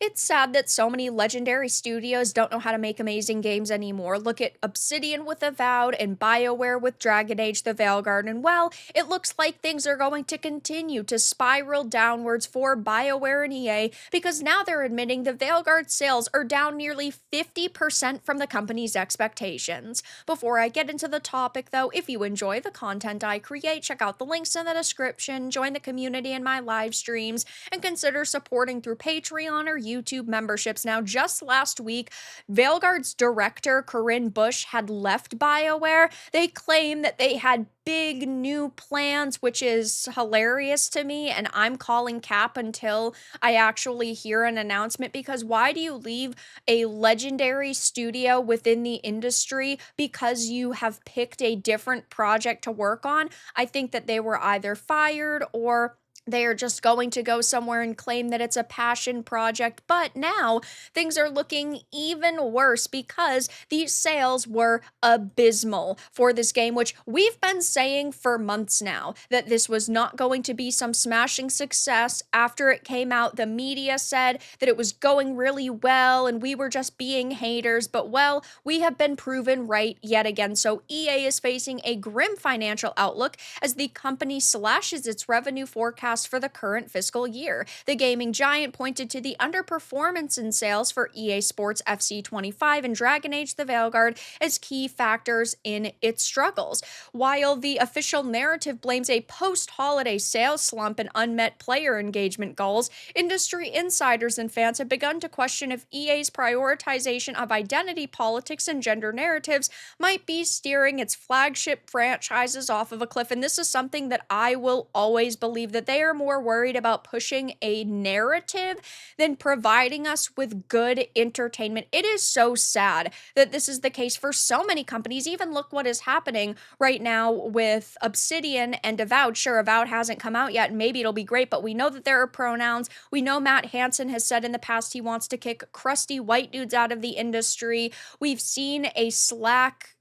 It's sad that so many legendary studios don't know how to make amazing games anymore. Look at Obsidian with Avowed and BioWare with Dragon Age the Veilguard, and well, it looks like things are going to continue to spiral downwards for BioWare and EA because now they're admitting the Veilguard sales are down nearly 50% from the company's expectations. Before I get into the topic though, if you enjoy the content I create, check out the links in the description, join the community in my live streams, and consider supporting through Patreon or YouTube memberships. Now, just last week, Veilguard's director, Corinne Bush, had left BioWare. They claim that they had big new plans, which is hilarious to me, and I'm calling cap until I actually hear an announcement because why do you leave a legendary studio within the industry because you have picked a different project to work on? I think that they were either fired or they are just going to go somewhere and claim that it's a passion project. But now things are looking even worse because these sales were abysmal for this game, which we've been saying for months now that this was not going to be some smashing success. After it came out, the media said that it was going really well and we were just being haters. But well, we have been proven right yet again. So EA is facing a grim financial outlook as the company slashes its revenue forecast for the current fiscal year. The gaming giant pointed to the underperformance in sales for EA Sports FC 25 and Dragon Age the Veilguard as key factors in its struggles. While the official narrative blames a post-holiday sales slump and unmet player engagement goals, industry insiders and fans have begun to question if EA's prioritization of identity politics and gender narratives might be steering its flagship franchises off of a cliff. And this is something that I will always believe, that they are more worried about pushing a narrative than providing us with good entertainment. It is so sad that this is the case for so many companies. Even look what is happening right now with Obsidian and Avowed. Sure, Avowed hasn't come out yet, and maybe it'll be great, but we know that there are pronouns. We know Matt Hansen has said in the past he wants to kick crusty white dudes out of the industry. We've seen a Slack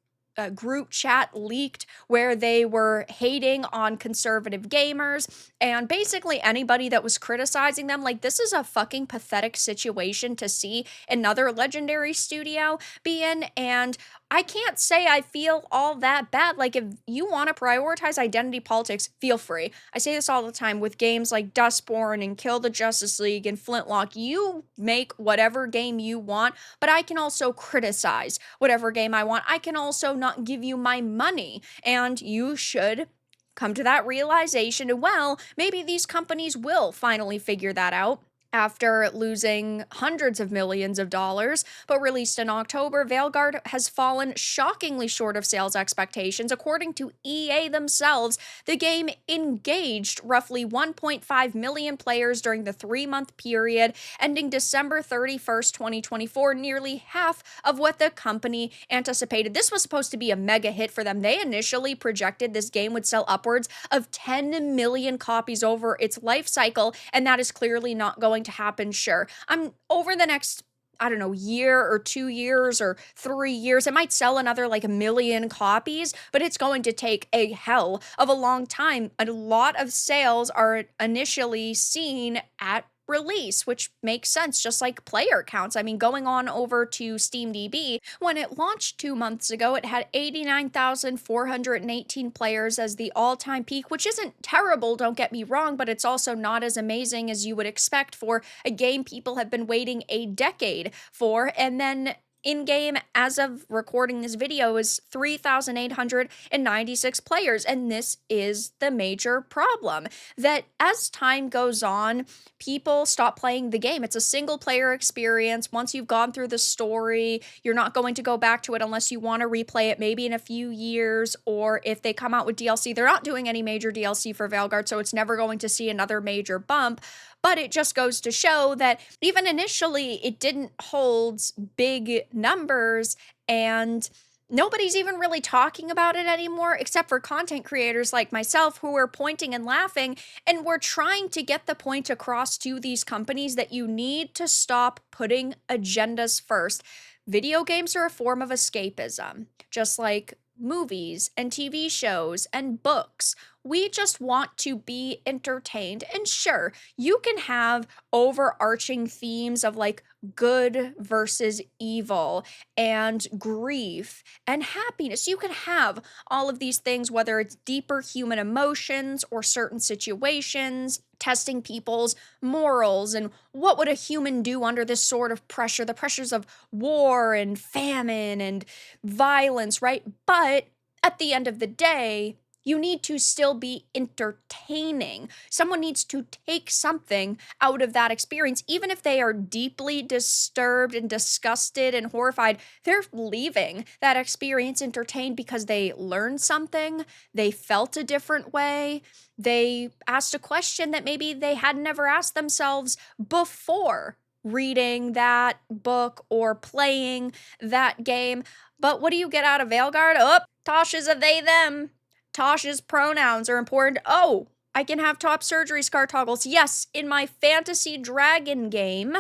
group chat leaked where they were hating on conservative gamers and basically anybody that was criticizing them. Like, this is a fucking pathetic situation to see another legendary studio be in, and I can't say I feel all that bad. Like, if you want to prioritize identity politics, feel free. I say this all the time with games like Dustborn and Kill the Justice League and Flintlock. You make whatever game you want, but I can also criticize whatever game I want. I can also not give you my money, and you should come to that realization. And well, maybe these companies will finally figure that out after losing hundreds of millions of dollars. But released in October, Veilguard has fallen shockingly short of sales expectations. According to EA themselves, the game engaged roughly 1.5 million players during the 3-month period ending December 31st, 2024, nearly half of what the company anticipated. This was supposed to be a mega hit for them. They initially projected this game would sell upwards of 10 million copies over its life cycle, and that is clearly not going to happen. Sure, I'm over the next, I don't know, year or 2 years or 3 years, it might sell another like a million copies, but it's going to take a hell of a long time. A lot of sales are initially seen at release, which makes sense, just like player counts. I mean, going on over to SteamDB, when it launched 2 months ago, it had 89,418 players as the all-time peak, which isn't terrible, don't get me wrong, but it's also not as amazing as you would expect for a game people have been waiting a decade for. And then in-game, as of recording this video, is 3,896 players, and this is the major problem, that as time goes on, people stop playing the game. It's a single-player experience. Once you've gone through the story, you're not going to go back to it unless you want to replay it maybe in a few years, or if they come out with DLC. They're not doing any major DLC for Veilguard, so it's never going to see another major bump. But it just goes to show that even initially, it didn't hold big numbers, and nobody's even really talking about it anymore, except for content creators like myself who are pointing and laughing, and we're trying to get the point across to these companies that you need to stop putting agendas first. Video games are a form of escapism, just like movies and TV shows and books. We just want to be entertained. And sure, you can have overarching themes of like good versus evil and grief and happiness. You can have all of these things, whether it's deeper human emotions or certain situations, testing people's morals and what would a human do under this sort of pressure, the pressures of war and famine and violence, right? But at the end of the day, you need to still be entertaining. Someone needs to take something out of that experience, even if they are deeply disturbed and disgusted and horrified. They're leaving that experience entertained because they learned something, they felt a different way, they asked a question that maybe they had never asked themselves before reading that book or playing that game. But what do you get out of Veilguard? Oh, Tosh is a they, them. Tosh's pronouns are important. Oh, I can have top surgery scar toggles. Yes, in my fantasy dragon game,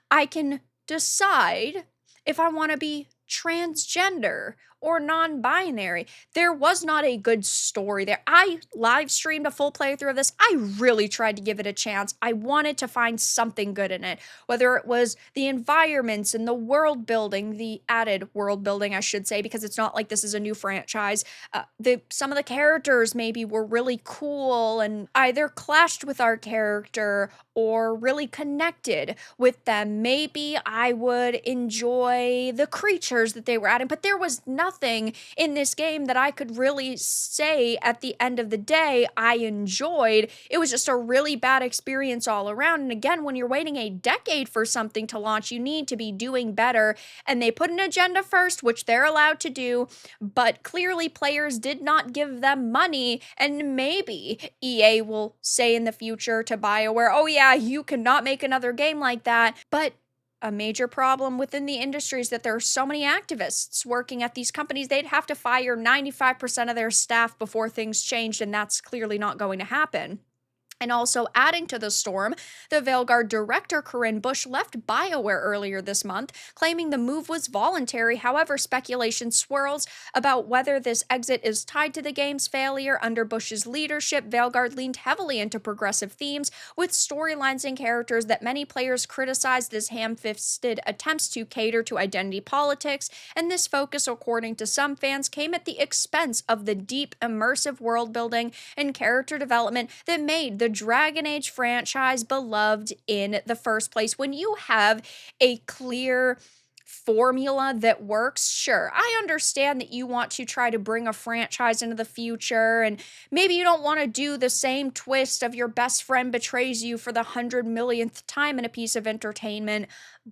I can decide if I want to be transgender or non-binary. There was not a good story there. I live streamed a full playthrough of this. I really tried to give it a chance. I wanted to find something good in it, whether it was the environments and the world building, the added world building, I should say, because it's not like this is a new franchise. Some of the characters maybe were really cool and either clashed with our character or really connected with them. Maybe I would enjoy the creatures that they were adding, but there was nothing in this game that I could really say at the end of the day I enjoyed. It was just a really bad experience all around. And again, when you're waiting a decade for something to launch, you need to be doing better. And they put an agenda first, which they're allowed to do, but clearly players did not give them money. And maybe EA will say in the future to BioWare, oh yeah, you cannot make another game like that. But a major problem within the industry is that there are so many activists working at these companies, they'd have to fire 95% of their staff before things changed, and that's clearly not going to happen. And also adding to the storm, the Veilguard director Corinne Bush left BioWare earlier this month, claiming the move was voluntary. However, speculation swirls about whether this exit is tied to the game's failure. Under Bush's leadership, Veilguard leaned heavily into progressive themes, with storylines and characters that many players criticized as ham-fisted attempts to cater to identity politics. And this focus, according to some fans, came at the expense of the deep, immersive world building and character development that made the Dragon Age franchise beloved in the first place. When you have a clear formula that works, sure, I understand that you want to try to bring a franchise into the future, and maybe you don't want to do the same twist of your best friend betrays you for the 100 millionth time in a piece of entertainment,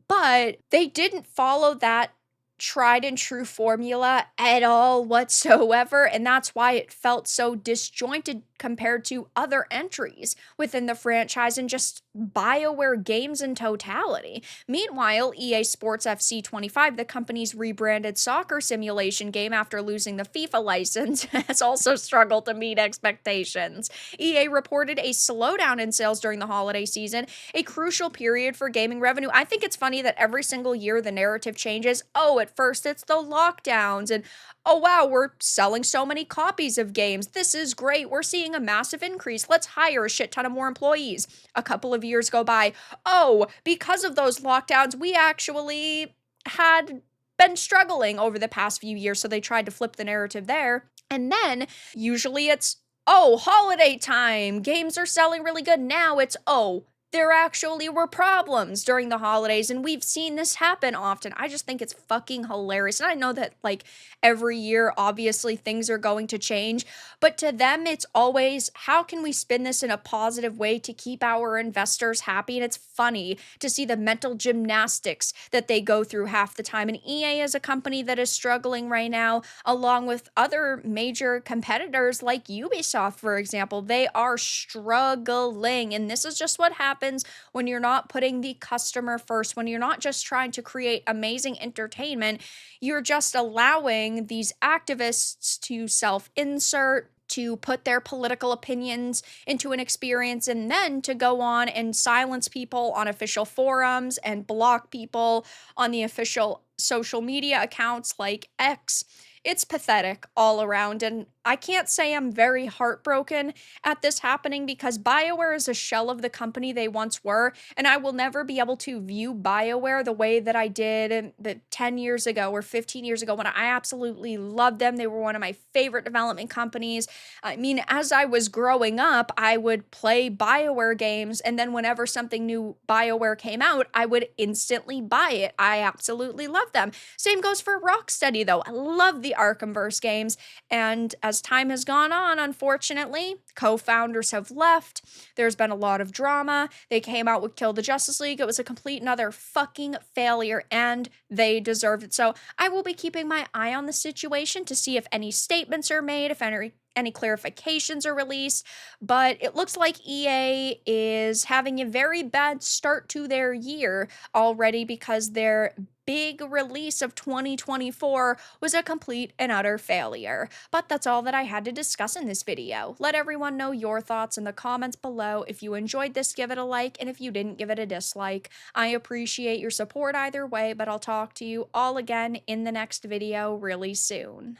but they didn't follow that tried and true formula at all whatsoever, and that's why it felt so disjointed compared to other entries within the franchise and just BioWare games in totality. Meanwhile, EA Sports FC 25, the company's rebranded soccer simulation game after losing the FIFA license, has also struggled to meet expectations. EA reported a slowdown in sales during the holiday season, a crucial period for gaming revenue. I think it's funny that every single year the narrative changes. Oh, at first it's the lockdowns, and oh wow, we're selling so many copies of games. This is great. We're seeing a massive increase. Let's hire a shit ton of more employees. A couple of years go by. Oh, because of those lockdowns, we actually had been struggling over the past few years, so they tried to flip the narrative there. And then usually it's, oh, holiday time. Games are selling really good. Now it's, oh, there actually were problems during the holidays, and we've seen this happen often. I just think it's fucking hilarious. And I know that, like, every year, obviously, things are going to change, but to them, it's always, how can we spin this in a positive way to keep our investors happy? And it's funny to see the mental gymnastics that they go through half the time. And EA is a company that is struggling right now, along with other major competitors like Ubisoft, for example. They are struggling, and this is just what happens when you're not putting the customer first, when you're not just trying to create amazing entertainment, you're just allowing these activists to self-insert, to put their political opinions into an experience, and then to go on and silence people on official forums and block people on the official social media accounts like X. It's pathetic all around, and I can't say I'm very heartbroken at this happening because BioWare is a shell of the company they once were, and I will never be able to view BioWare the way that I did the 10 years ago or 15 years ago when I absolutely loved them. They were one of my favorite development companies. I mean, as I was growing up, I would play BioWare games, and then whenever something new BioWare came out, I would instantly buy it. I absolutely love them. Same goes for Rocksteady, though. I love the Arkhamverse games, and as time has gone on, unfortunately, co-founders have left. There's been a lot of drama. They came out with Kill the Justice League. It was a complete and utter fucking failure, and they deserved it. So I will be keeping my eye on the situation to see if any statements are made, if any clarifications are released, but it looks like EA is having a very bad start to their year already because their big release of 2024 was a complete and utter failure. But that's all that I had to discuss in this video. Let everyone know your thoughts in the comments below. If you enjoyed this, give it a like, and if you didn't, give it a dislike. I appreciate your support either way, but I'll talk to you all again in the next video really soon.